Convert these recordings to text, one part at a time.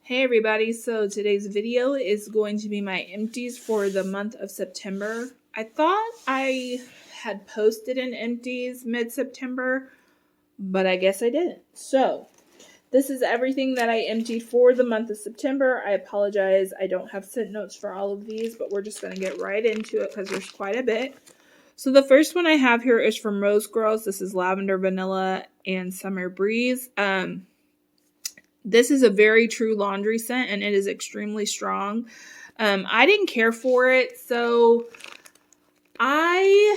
Hey everybody, so today's video is going to be my empties for the month of September. I thought I had posted an empties mid-September, but I guess I didn't. So, this is everything that I emptied for the month of September. I apologize, I don't have scent notes for all of these, but we're just going to get right into it because there's quite a bit. So the first one I have here is from Rose Girls. This is Lavender Vanilla and Summer Breeze. This is a very true laundry scent, and it is extremely strong. I didn't care for it, so I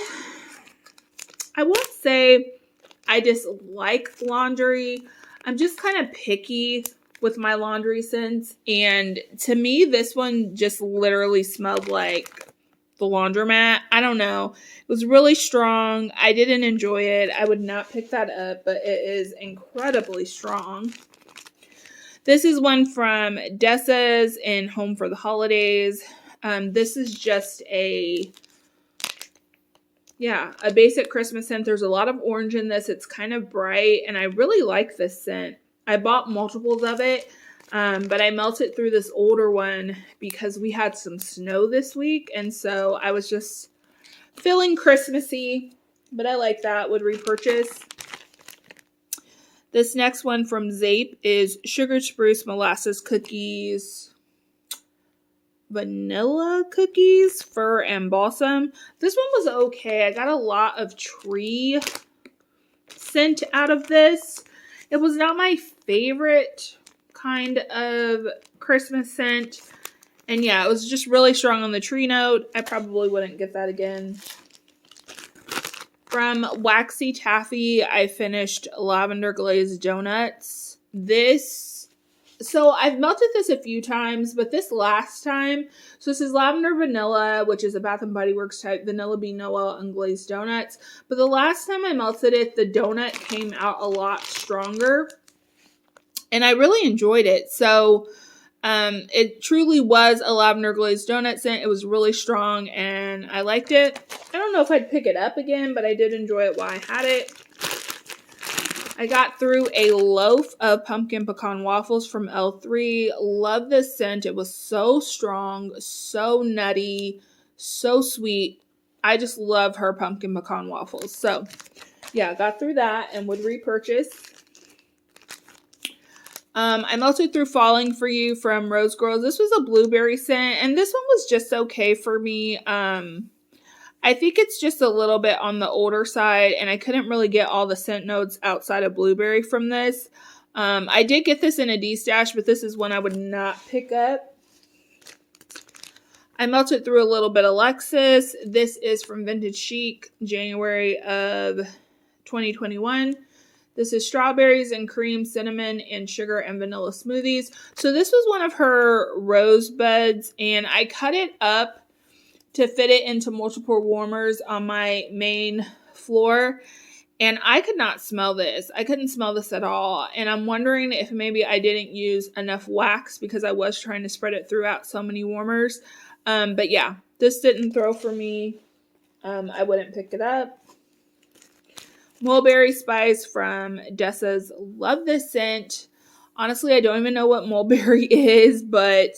won't say I dislike laundry. I'm just kind of picky with my laundry scents, and to me, this one just literally smelled like the laundromat. I don't know. It was really strong. I didn't enjoy it. I would not pick that up, but it is incredibly strong. This is one from Dessa's in Home for the Holidays. This is just a basic Christmas scent. There's a lot of orange in this. It's kind of bright, and I really like this scent. I bought multiples of it, but I melted through this older one because we had some snow this week, and so I was just feeling Christmassy, but I like that. Would repurchase. This next one from Zape is Sugar Spruce Molasses Cookies, Vanilla Cookies, Fir and Balsam. This one was okay. I got a lot of tree scent out of this. It was not my favorite kind of Christmas scent. And yeah, it was just really strong on the tree note. I probably wouldn't get that again. From Waxy Taffy, I finished Lavender Glazed Donuts. So I've melted this a few times, but this last time, so this is Lavender Vanilla, which is a Bath & Body Works type Vanilla Bean Noel Unglazed Donuts. But the last time I melted it, the donut came out a lot stronger, and I really enjoyed it. So it truly was a lavender glazed donut scent. It was really strong and I liked it. I don't know if I'd pick it up again, but I did enjoy it while I had it. I got through a loaf of pumpkin pecan waffles from L3. Love this scent. It was so strong, so nutty, so sweet. I just love her pumpkin pecan waffles. So yeah, got through that and would repurchase. I melted through Falling For You from Rose Girls. This was a blueberry scent, and this one was just okay for me. I think it's just a little bit on the older side, and I couldn't really get all the scent notes outside of blueberry from this. I did get this in a D-stash, but this is one I would not pick up. I melted through a little bit of Lexus. This is from Vintage Chic, January of 2021. This is Strawberries and Cream, Cinnamon, and Sugar and Vanilla Smoothies. So this was one of her rosebuds, and I cut it up to fit it into multiple warmers on my main floor, and I could not smell this. I couldn't smell this at all, and I'm wondering if maybe I didn't use enough wax because I was trying to spread it throughout so many warmers. But yeah, this didn't throw for me. I wouldn't pick it up. Mulberry Spice from Dessa's. Love this scent. Honestly, I don't even know what mulberry is, but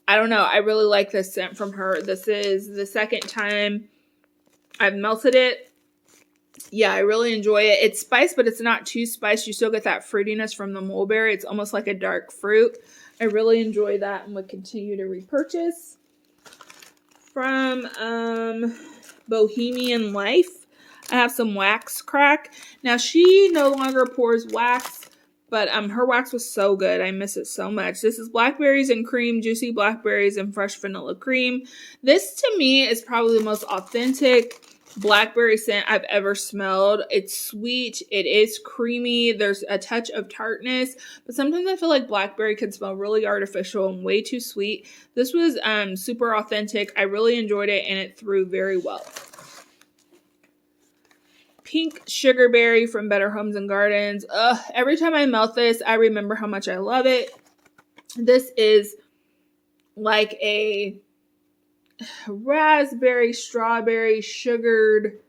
I don't know. I really like this scent from her. This is the second time I've melted it. Yeah, I really enjoy it. It's spiced, but it's not too spiced. You still get that fruitiness from the mulberry. It's almost like a dark fruit. I really enjoy that and would continue to repurchase. From Bohemian Life, I have some Wax Crack. Now, she no longer pours wax, but her wax was so good. I miss it so much. This is Blackberries and Cream, Juicy Blackberries and Fresh Vanilla Cream. This, to me, is probably the most authentic blackberry scent I've ever smelled. It's sweet. It is creamy. There's a touch of tartness, but sometimes I feel like blackberry can smell really artificial and way too sweet. This was super authentic. I really enjoyed it, and it threw very well. Pink Sugarberry from Better Homes and Gardens. Every time I melt this, I remember how much I love it. This is like a raspberry, strawberry, sugared,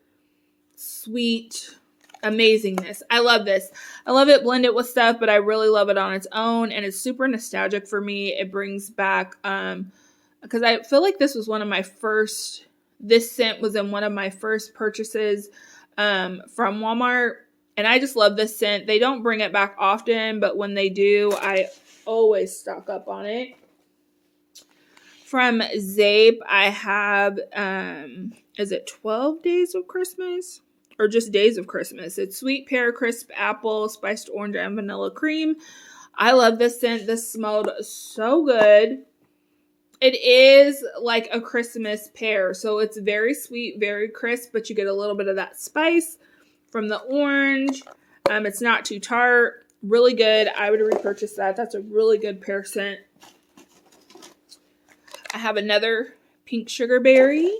sweet amazingness. I love this. I love it blended with stuff, but I really love it on its own, and it's super nostalgic for me. It brings back, because I feel like this was one of my first, this scent was in one of my first purchases from Walmart, and I just love this scent. They don't bring it back often, but when they do, I always stock up on it. From Zape, I have, is it 12 Days of Christmas? Or just Days of Christmas. It's sweet pear, crisp apple, spiced orange, and vanilla cream. I love this scent. This smelled so good. It is like a Christmas pear. So it's very sweet, very crisp, but you get a little bit of that spice from the orange. It's not too tart. Really good. I would repurchase that. That's a really good pear scent. I have another pink sugar berry.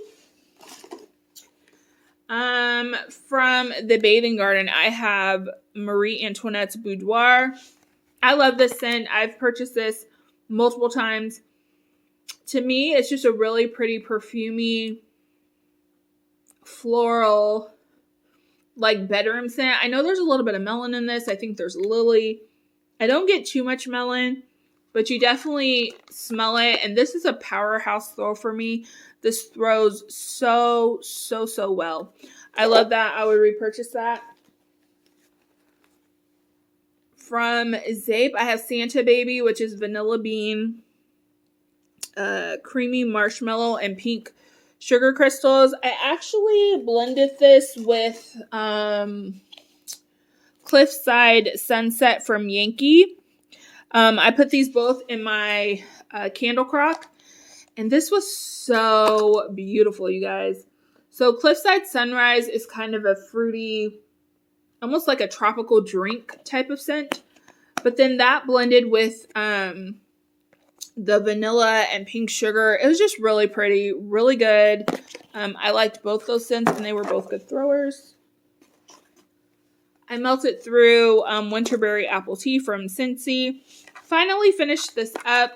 From the Bathing Garden, I have Marie Antoinette's Boudoir. I love this scent. I've purchased this multiple times. To me, it's just a really pretty perfumey, floral, like bedroom scent. I know there's a little bit of melon in this. I think there's lily. I don't get too much melon, but you definitely smell it. And this is a powerhouse throw for me. This throws so well. I love that. I would repurchase that. From Zape, I have Santa Baby, which is vanilla bean, creamy marshmallow, and pink sugar crystals. I actually blended this with Cliffside Sunset from Yankee. I put these both in my candle crock. And this was so beautiful, you guys. So Cliffside Sunrise is kind of a fruity, almost like a tropical drink type of scent. But then that blended with the vanilla and pink sugar. It was just really pretty, really good. I liked both those scents, and they were both good throwers. I melted through Winterberry Apple Tea from Scentsy. Finally finished this up.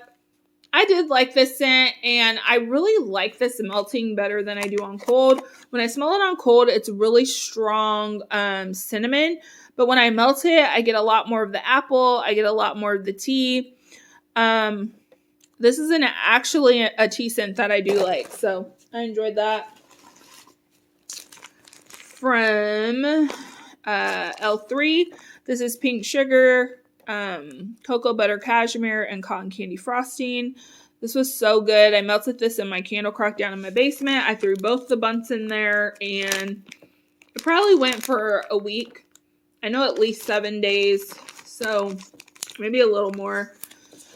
I did like this scent, and I really like this melting better than I do on cold. When I smell it on cold, it's really strong cinnamon. But when I melt it, I get a lot more of the apple. I get a lot more of the tea. This is actually a tea scent that I do like, so I enjoyed that. From L3, this is Pink Sugar, cocoa butter cashmere, and cotton candy frosting. This was so good. I melted this in my candle crock down in my basement. I threw both the bunts in there, and it probably went for a week. I know at least 7 days, so maybe a little more.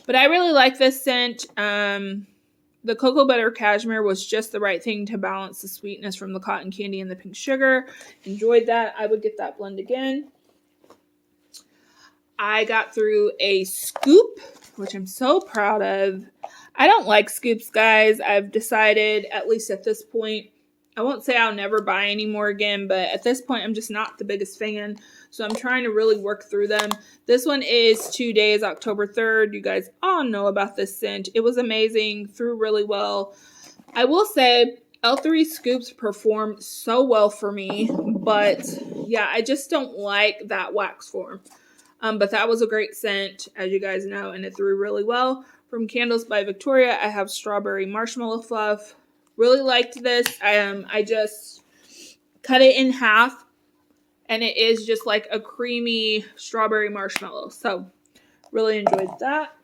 But I really like this scent. The cocoa butter cashmere was just the right thing to balance the sweetness from the cotton candy and the pink sugar. Enjoyed that. I would get that blend again. I got through a scoop, which I'm so proud of. I don't like scoops, guys. I've decided, at least at this point, I won't say I'll never buy any more again, but at this point, I'm just not the biggest fan. So I'm trying to really work through them. This one is 2 days, October 3rd. You guys all know about this scent. It was amazing, threw really well. I will say L3 scoops perform so well for me, but yeah, I just don't like that wax form. But that was a great scent, as you guys know, and it threw really well. From Candles by Victoria, I have Strawberry Marshmallow Fluff. Really liked this. I just cut it in half, and it is just like a creamy strawberry marshmallow. So, really enjoyed that.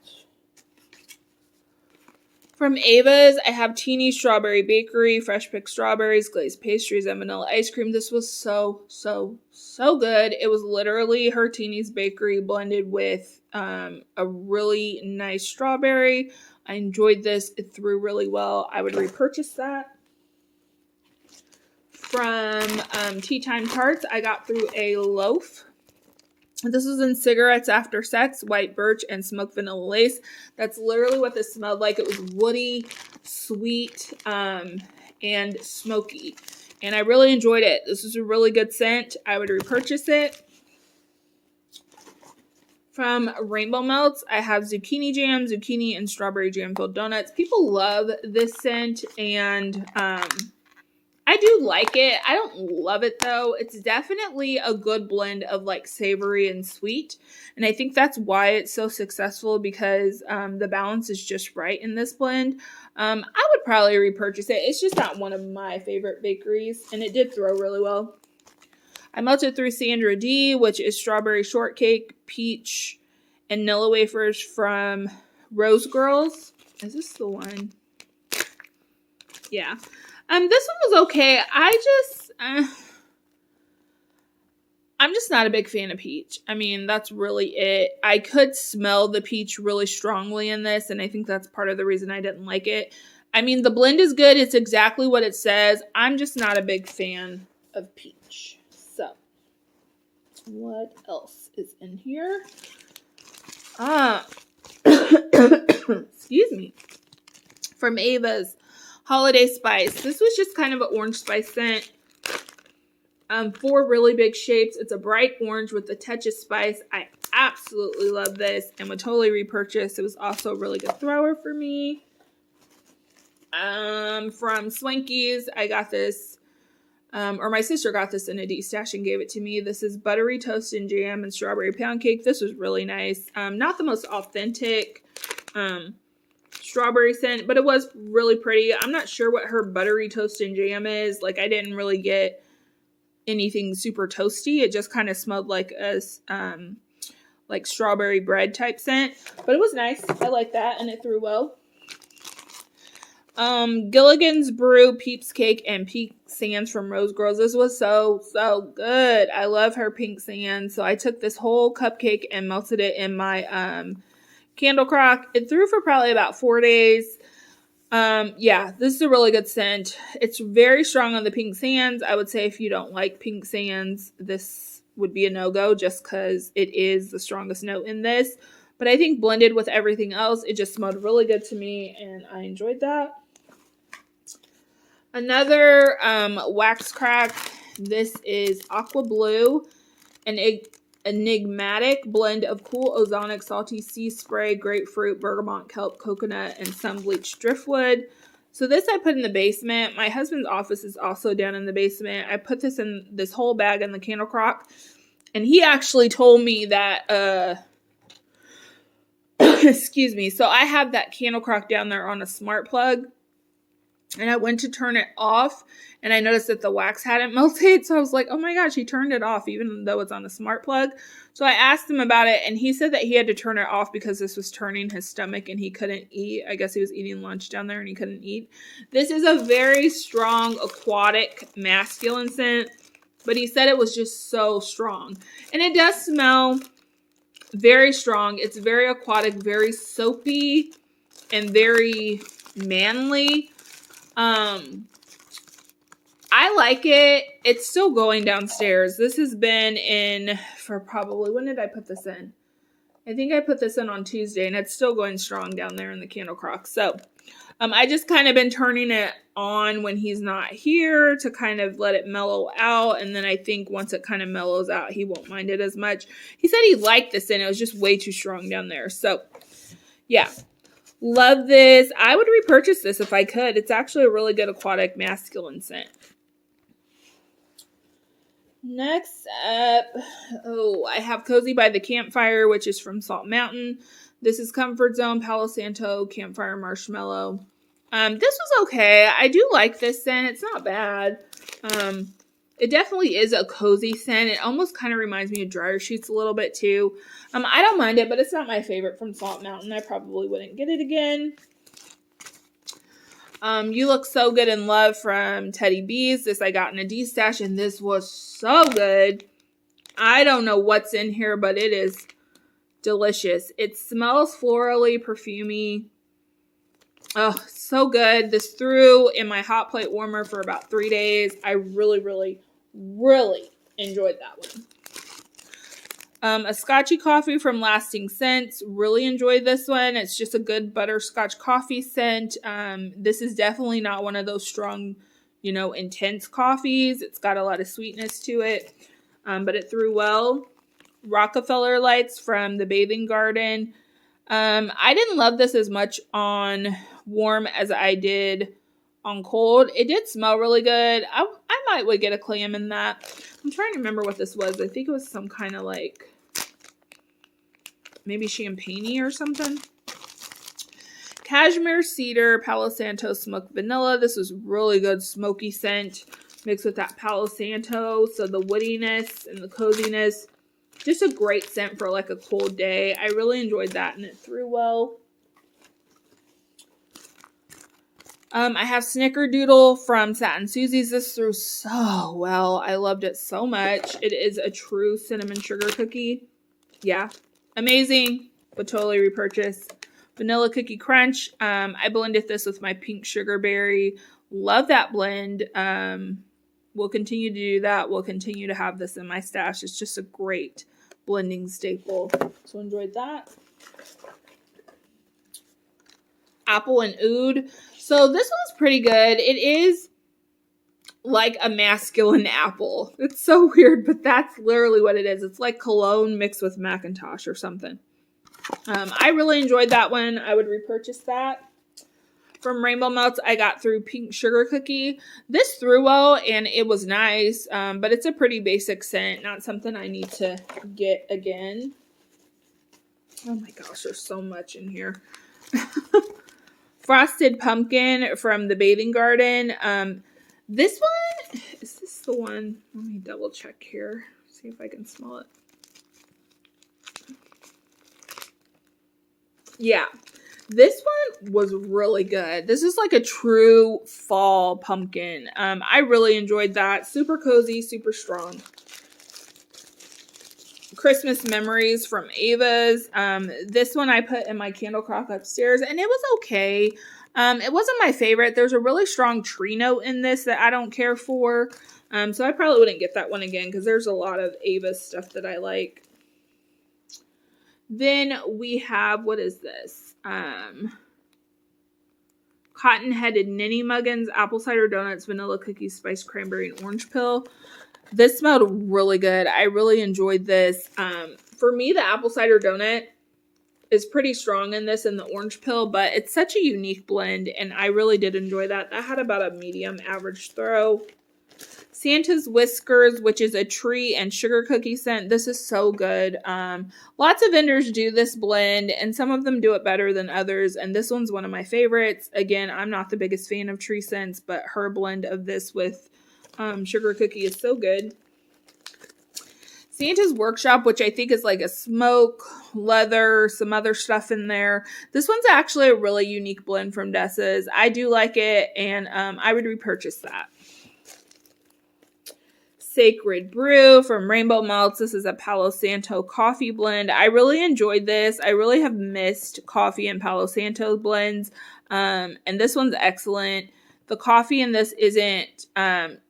From Ava's, I have Teeny Strawberry Bakery, fresh picked strawberries, glazed pastries, and vanilla ice cream. This was so good. It was literally her Teeny's Bakery blended with a really nice strawberry. I enjoyed this. It threw really well. I would repurchase that. From Tea Time Tarts, I got through a loaf. This was in Cigarettes After Sex, White Birch, and Smoked Vanilla Lace. That's literally what this smelled like. It was woody, sweet, and smoky. And I really enjoyed it. This was a really good scent. I would repurchase it. From Rainbow Melts, I have Zucchini Jam, Zucchini, and Strawberry Jam filled donuts. People love this scent, and I I do like it. I don't love it though. It's definitely a good blend of like savory and sweet. And I think that's why it's so successful, because the balance is just right in this blend. I would probably repurchase it. It's just not one of my favorite bakeries, and it did throw really well. I melted through Sandra D, which is strawberry shortcake, peach, and Nilla wafers from Rose Girls. Is this the one? Yeah. This one was okay. I'm just not a big fan of peach. I mean, that's really it. I could smell the peach really strongly in this, and I think that's part of the reason I didn't like it. I mean, the blend is good. It's exactly what it says. I'm just not a big fan of peach. So, what else is in here? Excuse me. From Ava's Holiday Spice. This was just kind of an orange spice scent. 4 really big shapes. It's a bright orange with a touch of spice. I absolutely love this and would totally repurchase. It was also a really good thrower for me. From Swanky's, I got this, or my sister got this in a D-stash and gave it to me. This is buttery toast and jam and strawberry pound cake. This was really nice. Not the most authentic strawberry scent, but it was really pretty. I'm not sure what her buttery toast and jam is. Like, I didn't really get anything super toasty. It just kind of smelled like a like strawberry bread type scent, but it was nice. I like that, and it threw well. Gilligan's Brew Peeps Cake and Pink Sands from Rose Girls. This was so good. I love her pink sand. So I took this whole cupcake and melted it in my candle crock. It threw for probably about 4 days. Yeah, this is a really good scent. It's very strong on the pink sands. I would say if you don't like pink sands, this would be a no-go just because it is the strongest note in this. But I think blended with everything else, it just smelled really good to me, and I enjoyed that. Another wax crack. This is Aqua Blue, an enigmatic blend of cool ozonic salty sea spray, grapefruit, bergamot, kelp, coconut, and some bleached driftwood. So this I put in the basement. My husband's office is also down in the basement. I put this in this whole bag in the candle crock, and he actually told me that excuse me. So I have that candle crock down there on a smart plug, and I went to turn it off, and I noticed that the wax hadn't melted. So I was like, oh my gosh, he turned it off even though it's on a smart plug. So I asked him about it, and he said that he had to turn it off because this was turning his stomach and he couldn't eat. I guess he was eating lunch down there and he couldn't eat. This is a very strong aquatic masculine scent, but he said it was just so strong. And it does smell very strong. It's very aquatic, very soapy, and very manly. I like it. It's still going downstairs. This has been in for probably, when did I put this in? I think I put this in on Tuesday, and it's still going strong down there in the candle crock. So, I just kind of been turning it on when he's not here to kind of let it mellow out. And then I think once it kind of mellows out, he won't mind it as much. He said he liked this, and it was just way too strong down there. So, yeah. Love this. I would repurchase this if I could. It's actually a really good aquatic masculine scent. Next up, I have Cozy by the Campfire, which is from Salt Mountain. This is Comfort Zone, Palo Santo, Campfire, Marshmallow. This was okay. I do like this scent. It's not bad. It definitely is a cozy scent. It almost kind of reminds me of dryer sheets a little bit too. I don't mind it, but it's not my favorite from Salt Mountain. I probably wouldn't get it again. You Look So Good in Love from Teddy B's. This I got in a D-stash, and this was so good. I don't know what's in here, but it is delicious. It smells florally, perfumey. Oh, so good. This threw in my hot plate warmer for about 3 days. I really, really, really enjoyed that one. A Scotchy Coffee from Lasting Scents. Really enjoyed this one. It's just a good butterscotch coffee scent. This is definitely not one of those strong, intense coffees. It's got a lot of sweetness to it, but it threw well. Rockefeller Lights from the Bathing Garden. I didn't love this as much on warm as I did on cold. It did smell really good. I might get a clam in that. I'm trying to remember what this was. I think it was some kind of like maybe champagne or something. Cashmere Cedar Palo Santo Smoked Vanilla. This was really good smoky scent mixed with that Palo Santo. So the woodiness and the coziness. Just a great scent for like a cold day. I really enjoyed that and it threw well. I have Snickerdoodle from Satin Susie's. This threw so well. I loved it so much. It is a true cinnamon sugar cookie. Yeah, amazing. Would totally repurchase. Vanilla Cookie Crunch. I blended this with my pink sugar berry. Love that blend. We'll continue to do that. We'll continue to have this in my stash. It's just a great blending staple. So enjoyed that. Apple and Oud. So this one's pretty good. It is like a masculine apple. It's so weird, but that's literally what it is. It's like cologne mixed with Macintosh or something. I really enjoyed that one. I would repurchase that. From Rainbow Melts, I got through Pink Sugar Cookie. This threw well, and it was nice, but it's a pretty basic scent. Not something I need to get again. Oh my gosh, there's so much in here. Frosted Pumpkin from the Bathing Garden. This one, is this the one? Let me double check here. See if I can smell it. Yeah, this one was really good. This is like a true fall pumpkin. I really enjoyed that. Super cozy, super strong. Christmas Memories from Ava's. This one I put in my candle crock upstairs, and it was okay. It wasn't my favorite. There's a really strong tree note in this that I don't care for. So I probably wouldn't get that one again because there's a lot of Ava's stuff that I like. Then we have, what is this? Cotton-headed Ninny Muggins, apple cider donuts, vanilla cookies, spiced cranberry, and orange pill. This smelled really good. I really enjoyed this. For me, the apple cider donut is pretty strong in this and the orange pill, but it's such a unique blend, and I really did enjoy that. That had about a medium average throw. Santa's Whiskers, which is a tree and sugar cookie scent. This is so good. Lots of vendors do this blend, and some of them do it better than others, and this one's one of my favorites. Again, I'm not the biggest fan of tree scents, but her blend of this with sugar cookie is so good. Santa's Workshop, which I think is like a smoke, leather, some other stuff in there. This one's actually a really unique blend from Dessa's. I do like it, and I would repurchase that. Sacred Brew from Rainbow Melts. This is a Palo Santo coffee blend. I really enjoyed this. I really have missed coffee and Palo Santo blends. And this one's excellent. The coffee in this isn't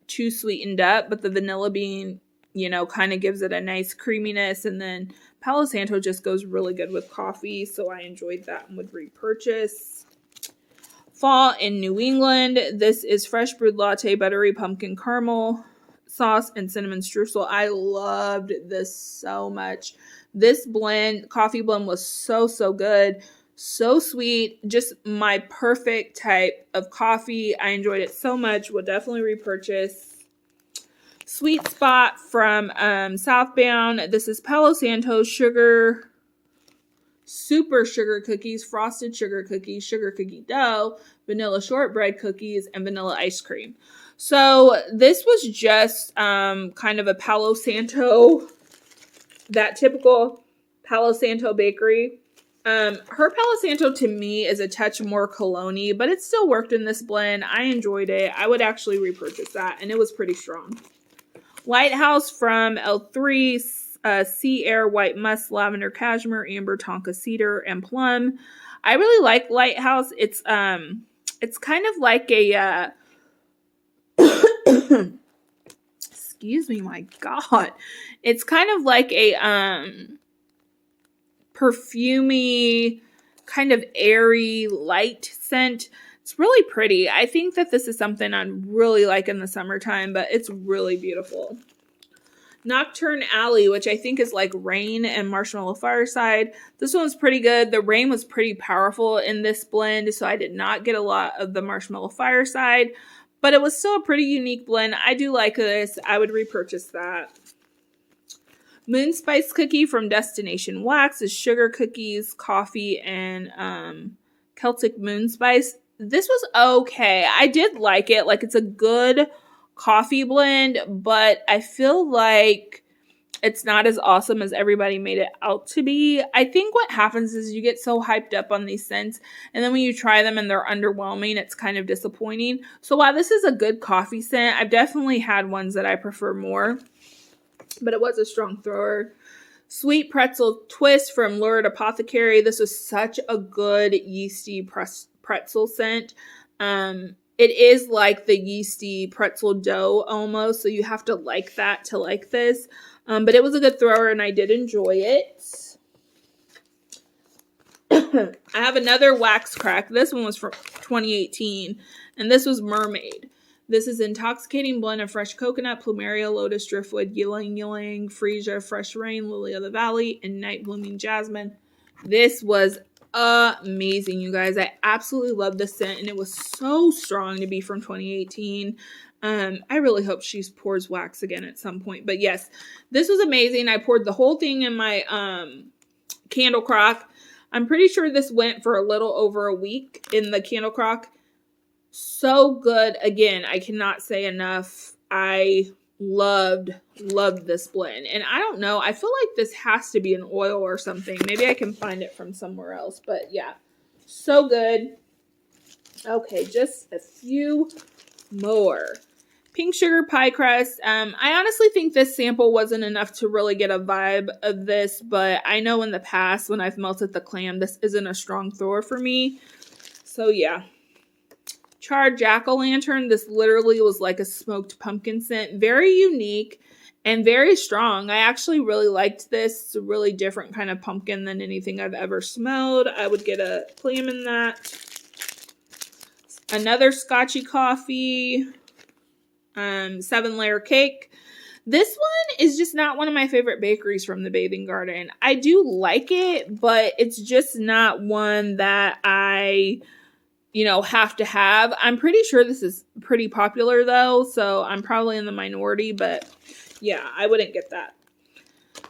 too sweetened up, but the vanilla bean, you know, kind of gives it a nice creaminess. And then Palo Santo just goes really good with coffee. So I enjoyed that and would repurchase. Fall in New England. This is Fresh Brewed Latte, Buttery Pumpkin Caramel Sauce, and Cinnamon Streusel. I loved this so much. This blend, coffee blend, was so good. So sweet. Just my perfect type of coffee. I enjoyed it so much. Would definitely repurchase. Sweet Spot from Southbound. This is Palo Santo sugar, super sugar cookies, frosted sugar cookies, sugar cookie dough, vanilla shortbread cookies, and vanilla ice cream. So this was just kind of a Palo Santo, that typical Palo Santo bakery. Her Palo Santo to me is a touch more cologne-y, but it still worked in this blend. I enjoyed it. I would actually repurchase that, and it was pretty strong. Lighthouse from L3, Sea Air, White Musk, Lavender Cashmere, Amber, Tonka Cedar, and Plum. I really like Lighthouse. It's kind of like a excuse me, my God. It's kind of like a perfumey, kind of airy, light scent. It's really pretty. I think that this is something I'd really like in the summertime, but it's really beautiful. Nocturne Alley, which I think is like Rain and Marshmallow Fireside. This one's pretty good. The Rain was pretty powerful in this blend, so I did not get a lot of the Marshmallow Fireside, but it was still a pretty unique blend. I do like this. I would repurchase that. Moon Spice Cookie from Destination Wax is sugar cookies, coffee, and Celtic Moon Spice. This was okay. I did like it. Like, it's a good coffee blend, but I feel like it's not as awesome as everybody made it out to be. I think what happens is you get so hyped up on these scents, and then when you try them and they're underwhelming, it's kind of disappointing. So while this is a good coffee scent, I've definitely had ones that I prefer more, but it was a strong thrower. Sweet Pretzel Twist from Lurid Apothecary. This was such a good yeasty pretzel scent. It is like the yeasty pretzel dough almost, so you have to like that to like this. But it was a good thrower, and I did enjoy it. I have another wax crack. This one was from 2018, and this was Mermaid. This is intoxicating blend of fresh coconut, plumeria, lotus driftwood, ylang ylang, freesia, fresh rain, lily of the valley, and night blooming jasmine. This was amazing, you guys. I absolutely love this scent, and it was so strong to be from 2018. I really hope she pours wax again at some point. But yes, this was amazing. I poured the whole thing in my candle crock. I'm pretty sure this went for a little over a week in the candle crock. So good. Again, I cannot say enough. I loved this blend. And I don't know, I feel like this has to be an oil or something. Maybe I can find it from somewhere else. But yeah, so good. Okay, just a few more. Pink Sugar Pie Crust. I honestly think this sample wasn't enough to really get a vibe of this, but I know in the past when I've melted the clam, this isn't a strong thrower for me. So yeah. Char Jack-o'-lantern. This literally was like a smoked pumpkin scent. Very unique and very strong. I actually really liked this. It's a really different kind of pumpkin than anything I've ever smelled. I would get a clam in that. Another Scotchy Coffee. 7-layer cake. This one is just not one of my favorite bakeries from the Bathing Garden. I do like it, but it's just not one that I have to have. I'm pretty sure this is pretty popular though, so I'm probably in the minority, but yeah, I wouldn't get that.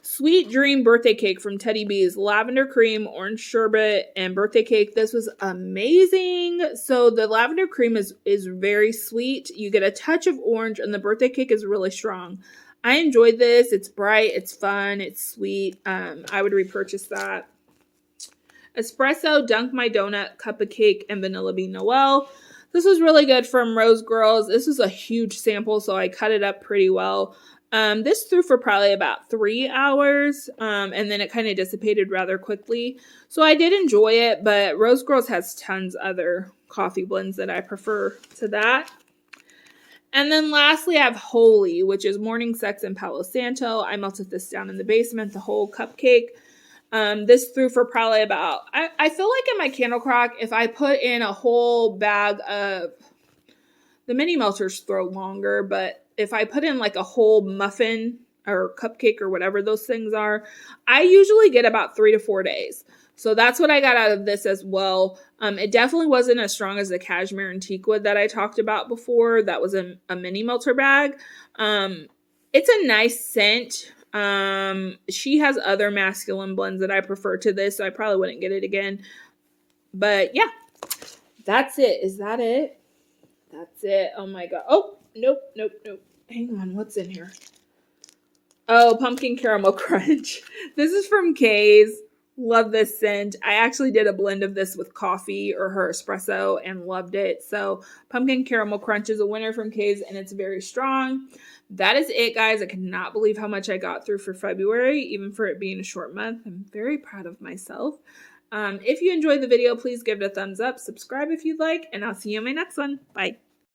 Sweet Dream Birthday Cake from Teddy B's. Lavender cream, orange sherbet, and birthday cake. This was amazing. So the lavender cream is very sweet. You get a touch of orange, and the birthday cake is really strong. I enjoyed this. It's bright, it's fun, it's sweet. I would repurchase that. Espresso, Dunk My Donut, Cup of Cake, and Vanilla Bean Noel. This was really good from Rose Girls. This was a huge sample, so I cut it up pretty well. This threw for probably about 3 hours, and then it kind of dissipated rather quickly. So I did enjoy it, but Rose Girls has tons other coffee blends that I prefer to that. And then lastly, I have Holy, which is Morning Sex and Palo Santo. I melted this down in the basement, the whole cupcake. This threw for probably about, I feel like in my candle crock, if I put in a whole bag of, the mini melters throw longer, but if I put in like a whole muffin or cupcake or whatever those things are, I usually get about 3 to 4 days. So that's what I got out of this as well. It definitely wasn't as strong as the cashmere and teakwood that I talked about before. That was a mini melter bag. It's a nice scent. She has other masculine blends that I prefer to this, so I probably wouldn't get it again. But yeah, that's it. Is that it? That's it. Oh my god. Oh, nope. Hang on, what's in here? Oh, Pumpkin Caramel Crunch. This is from Kay's. Love this scent. I actually did a blend of this with coffee or her espresso and loved it. So Pumpkin Caramel Crunch is a winner from Kay's, and it's very strong. That is it, guys. I cannot believe how much I got through for February, even for it being a short month. I'm very proud of myself. If you enjoyed the video, please give it a thumbs up. Subscribe if you'd like, and I'll see you in my next one. Bye.